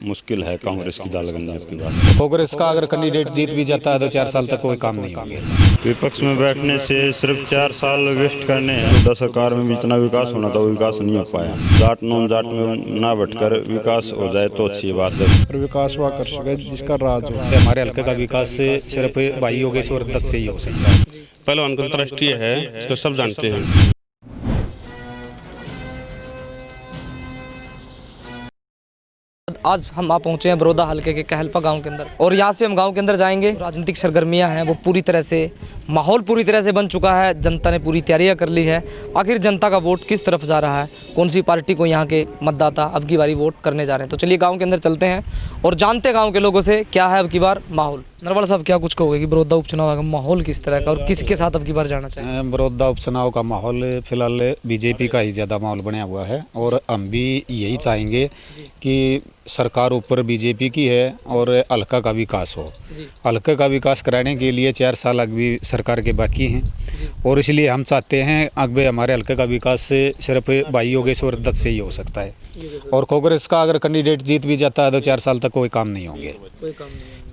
मुश्किल है कांग्रेस की दाल गलने की बात। कांग्रेस का अगर कैंडिडेट जीत भी जाता है तो 4 साल तक कोई काम नहीं होंगे। विपक्ष में बैठने से सिर्फ 4 साल वेस्ट करने हैं। 10 सरकार में भी इतना विकास होना था, वो विकास नहीं हो पाया। जाट नॉन जाट में ना बैठकर विकास हो जाए तो अच्छी बात है। और विकास हुआ कर सके जिसका राज हो। हमारे हल्के का विकास से सिर्फ भाई योगेश्वर दत्त से ही हो सकता है। पहलवान अंतर्राष्ट्रीय है, इसको सब जानते हैं। आज हम पहुंचे हैं बड़ौदा हल्के के कहलपा गांव के अंदर और यहां से हम गांव के अंदर जाएंगे। राजनीतिक सरगर्मियां हैं वो पूरी तरह से, माहौल पूरी तरह से बन चुका है। जनता ने पूरी तैयारियां कर ली है। आखिर जनता का वोट किस तरफ जा रहा है, कौन सी पार्टी को यहां के मतदाता अब की बारी वोट करने जा रहे हैं। तो चलिए गाँव के अंदर चलते हैं और जानते हैं गाँव के लोगों से क्या है अब की बार माहौल। नरवाल साहब, क्या कुछ कहोगे कि बड़ौदा उपचुनाव का माहौल किस तरह का और किसके साथ अब की बार जाना चाहिए? बड़ौदा उपचुनाव का माहौल फिलहाल बीजेपी का ही ज़्यादा माहौल बना हुआ है और हम भी यही चाहेंगे कि सरकार ऊपर बीजेपी की है और हल्का का विकास हो। हल्का का विकास कराने के लिए 4 साल अभी सरकार के बाकी हैं और इसलिए हम चाहते हैं अगले हमारे हल्के का विकास से सिर्फ भाई योगेश्वर दत्त से ही हो सकता है। और कांग्रेस का अगर कैंडिडेट जीत भी जाता है तो 4 साल तक कोई काम नहीं होंगे।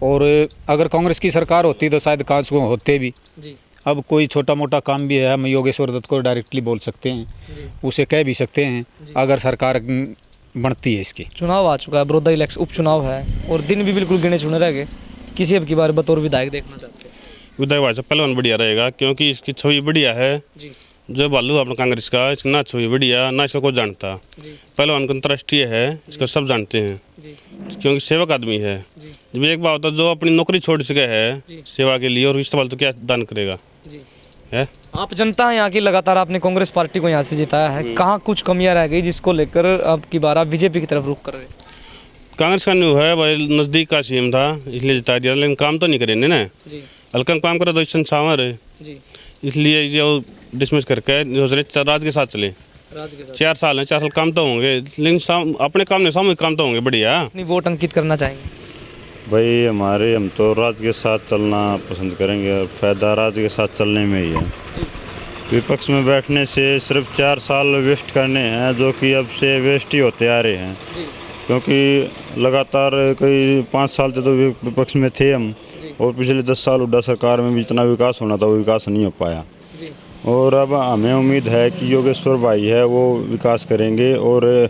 और अगर कांग्रेस की सरकार होती तो शायद कांच को होते भी। अब कोई छोटा मोटा काम भी है, हम योगेश्वर दत्त को डायरेक्टली बोल सकते हैं, उसे कह भी सकते हैं अगर सरकार बनती है। इसकी चुनाव आ चुका है, बड़ौदा इलेक्शन उपचुनाव है और दिन भी बिल्कुल गिने चुने रह गए। किसी अब की बार बतौर विधायक देखना चाहते हैं? विधायक भाई साहब पहलवान बढ़िया रहेगा क्योंकि इसकी छवि बढ़िया है। जो बालू अपना कांग्रेस का, इसकी ना छवि बढ़िया, ना इसको कोई जानता। पहलवान अंतर्राष्ट्रीय है, इसको सब जानते हैं क्योंकि सेवक आदमी है। जब एक बात होता जो अपनी नौकरी छोड़ सके है सेवा के लिए, और इस सवाल तो क्या दान करेगा है। आप जनता है यहाँ की, लगातार आपने कांग्रेस पार्टी को यहाँ से जिताया है। कहाँ कुछ कमियां रह गई जिसको लेकर अब की बार आप बीजेपी की तरफ रुख कर रहे हैं? कांग्रेस का न्यू है भाई, नज़दीक का सीएम था इसलिए जिता दिया, लेकिन काम तो नहीं करेंगे ना। हल्का में काम करे तो इस सावर है, इसलिए जो डिसमिस करके राज के साथ चले। 4 साल है, 4 साल काम तो होंगे, लेकिन अपने काम नहीं सामूहिक काम तो होंगे बढ़िया। अपनी वोट अंकित करना चाहेंगे? भाई हम तो राज के साथ चलना पसंद करेंगे और फायदा राज के साथ चलने में ही है। विपक्ष में बैठने से सिर्फ 4 साल वेस्ट करने हैं, जो कि अब से वेस्ट ही होते आ रहे हैं। क्योंकि लगातार कई 5 साल से तो विपक्ष में थे हम, और पिछले 10 साल हुड्डा सरकार में भी इतना विकास होना था, वो विकास नहीं हो पाया। और अब हमें उम्मीद है कि योगेश्वर भाई है वो विकास करेंगे। और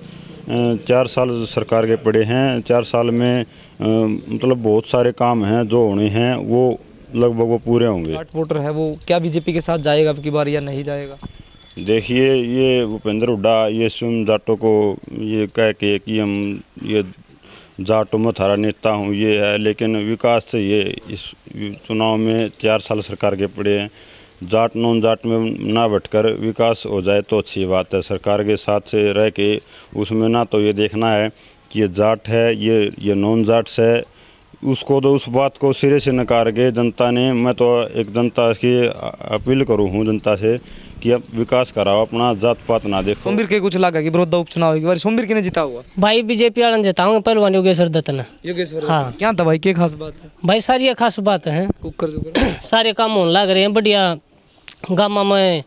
4 साल सरकार के पड़े हैं, 4 साल में मतलब बहुत सारे काम हैं जो होने हैं, वो लगभग वो पूरे होंगे। जाट वोटर है वो क्या बीजेपी के साथ जाएगा अब की बार या नहीं जाएगा? देखिए, ये भूपेंद्र हुड्डा ये स्वयं जाटों को ये कह के कि हम ये जाटों में थारा नेता हूँ ये है, लेकिन विकास से ये इस चुनाव में 4 साल सरकार के पड़े हैं। जाट नॉन जाट में ना बैठकर विकास हो जाए तो अच्छी बात है। सरकार के साथ से रह के उसमें ना तो ये देखना है कि ये जाट है ये नॉन जाट्स है, उसको तो उस बात को सिरे से नकार के जनता ने, मैं तो एक जनता की अपील करूँ हूँ जनता से कि अब विकास कराओ, अपना जात पात ना देखो। सोमवीर के कुछ लगा कि बड़ौदा उपचुनाव की बार सोमवीर के ने जीता हुआ? भाई बीजेपी वाले जिताऊंगे पहलवान योगेश्वर दत्त ने। योगेश्वर? हाँ। क्या था भाई, क्या खास बात है? भाई सारी खास बात है, सारे काम होने लग रहे हैं बढ़िया। गाँव में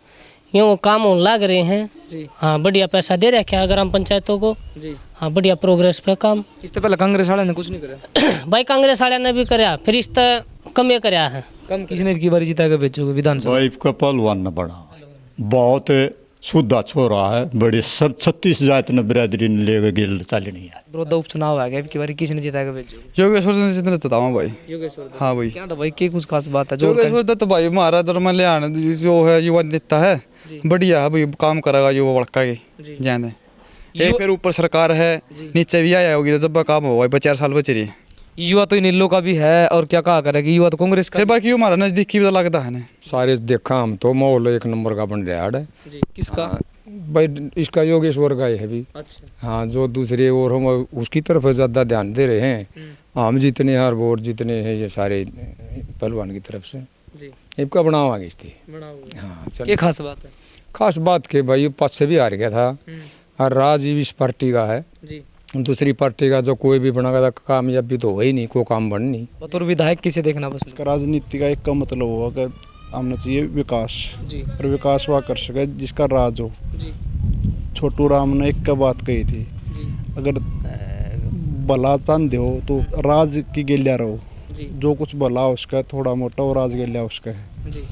यूँ काम होने लग रहे हैं जी। हाँ, बढ़िया पैसा दे रखे हैं ग्राम पंचायतों को जी। हाँ, बढ़िया प्रोग्रेस पे काम। इससे पहले कांग्रेस वाले ने कुछ नहीं करा? भाई कांग्रेस वाले ने भी कराया, फिर इस तरह कम कराया है। कम किसने की बारी जीता के भेजोगे विधानसभा? भाई का पहलवान न बड़ा बहुत शुद्धा छोरा है, बड़ी सब 36 जात ने बिरादरी ने ले गिल चाली नहीं है। बड़ौदा उपचुनाव आ गया, की बारी किसने जीता के भेजोगे? योगेश्वर दत्त जितने बताता भाई। योगेश्वर दत्त? हाँ भाई। क्या था भाई, क्या कुछ खास बात है? योगेश्वर दत्त भाई हमारा धर्म ले आने जो है युवा नेता है, बढ़िया है भाई, काम करेगा युवा लड़का के जाने। एक फिर ऊपर सरकार है, नीचे भी आया होगी तो जब काम होगा। 4 साल बच रही है। युवा तो नीलो का भी है और क्या कहा करेगी, युवा तो कांग्रेस का। फिर बाकी हमारा नजदीकी भी लगता है ना। सारे देखा हम तो माहौल एक नंबर का बन रहा है। किसका? भाई इसका योगेश्वर का है भी। अच्छा। हाँ, जो दूसरे और हम उसकी तरफ ज़्यादा ध्यान दे रहे हैं। हम जितने हर वोट जितने हैं ये सारे पहलवान की तरफ से इनका बनावा गई थी। हाँ, क्या खास बात है? खास बात के भाई पास से भी हार गया था और राज इस पार्टी का है जी। दूसरी पार्टी का जो कोई भी बना था कामयाबी तो हो ही नहीं, कोई काम बन नहीं। बतौर विधायक किसे देखना पसंद? राजनीति का एक का मतलब हुआ कि हमने चाहिए विकास जी। और विकास हुआ कर सके जिसका राज हो जी। छोटू राम ने एक का बात कही थी जी। अगर भला चांदे हो तो राज की गेल्या रहो, जी जो कुछ भला उसका थोड़ा मोटा वो राज गेल्या उसका है। जी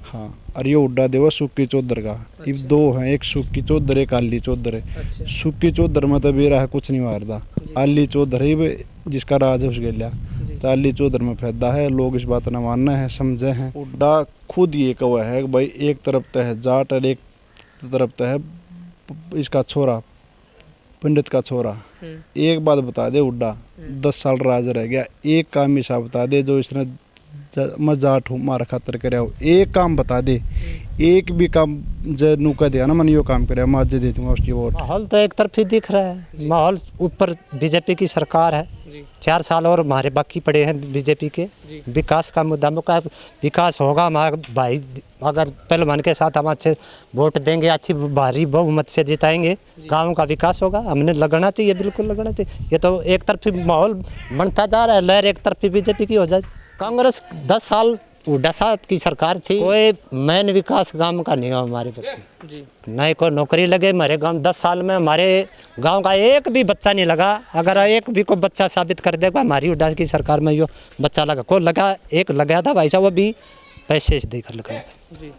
हाँ, और ये उड्डा देवा सुक्की चौधर का, ये दो हैं, एक सुक्की चौधर एक आली चौधर है। अच्छा सुक्की चौधर में तो बेरा है कुछ नहीं मारता, आली चौधर ही जिसका राज है उस गेल्या, तो आली चौधर में फायदा है। लोग इस बात ना मानना है, समझे हैं। उड्डा खुद ये कहा है कि भाई एक तरफ तो है जाट और एक तरफ तो है इसका छोरा, पंडित का छोरा। एक बात बता दे, उड्डा 10 साल राज रह गया, एक काम ऐसा बता दे जो इसने मैं जाट हूँ मारा खातर करे हो, एक काम बता दे, एक भी काम जो नुका दिया ना मैंने यो काम करे मैं आज दे दूंगा उसकी वोट। माहौल तो एक तरफ ही दिख रहा है, माहौल ऊपर बीजेपी की सरकार है, 4 साल और हमारे बाकी पड़े हैं बीजेपी के। विकास का मुद्दा का विकास होगा, हमारा भाई अगर पहलवान के साथ हम अच्छे वोट देंगे, अच्छी भारी बहुमत से जिताएंगे, गाँव का विकास होगा। हमने लगना चाहिए, बिल्कुल लगना चाहिए। ये तो एक तरफी माहौल बनता जा रहा है, लहर एक तरफी बीजेपी की हो जाए। कांग्रेस 10 साल हुड्डा साहब की सरकार थी, कोई मैन विकास गांव का नहीं हो हमारे बच्चे, नहीं कोई नौकरी लगे हमारे गांव। 10 साल में हमारे गांव का एक भी बच्चा नहीं लगा। अगर एक भी कोई बच्चा साबित कर देगा हमारी हुड्डा की सरकार में यो बच्चा लगा, कोई लगा, एक लगाया था भाई साहब, वो भी पैसे देकर लगाया था।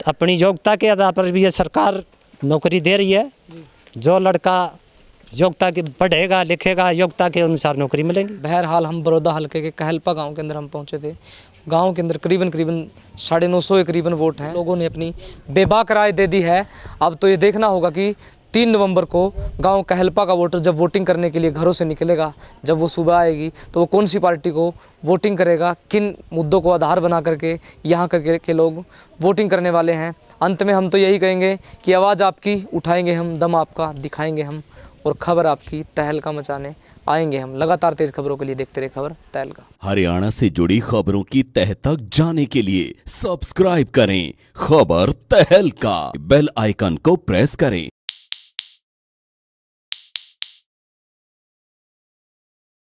अपनी योग्यता के आधार पर भी ये सरकार नौकरी दे रही है। जो लड़का योग्यता की पढ़ेगा लिखेगा, योग्यता के अनुसार नौकरी मिलेगी। बहरहाल हम बड़ौदा हल्के के कहलपा गांव के अंदर हम पहुंचे थे। गांव के अंदर करीबन 950 के करीबन वोट हैं। लोगों ने अपनी बेबाक राय दे दी है। अब तो ये देखना होगा कि 3 नवंबर को गांव कहलपा का वोटर जब वोटिंग करने के लिए घरों से निकलेगा, जब वो सुबह आएगी तो वो कौन सी पार्टी को वोटिंग करेगा, किन मुद्दों को आधार बना करके यहाँ के लोग वोटिंग करने वाले हैं। अंत में हम तो यही कहेंगे कि आवाज़ आपकी उठाएंगे हम, दम आपका दिखाएंगे हम, और खबर आपकी तहलका मचाने आएंगे हम। लगातार तेज खबरों के लिए देखते रहे खबर तहलका। हरियाणा से जुड़ी खबरों की तह तक जाने के लिए सब्सक्राइब करें खबर तहलका, बेल आइकन को प्रेस करें।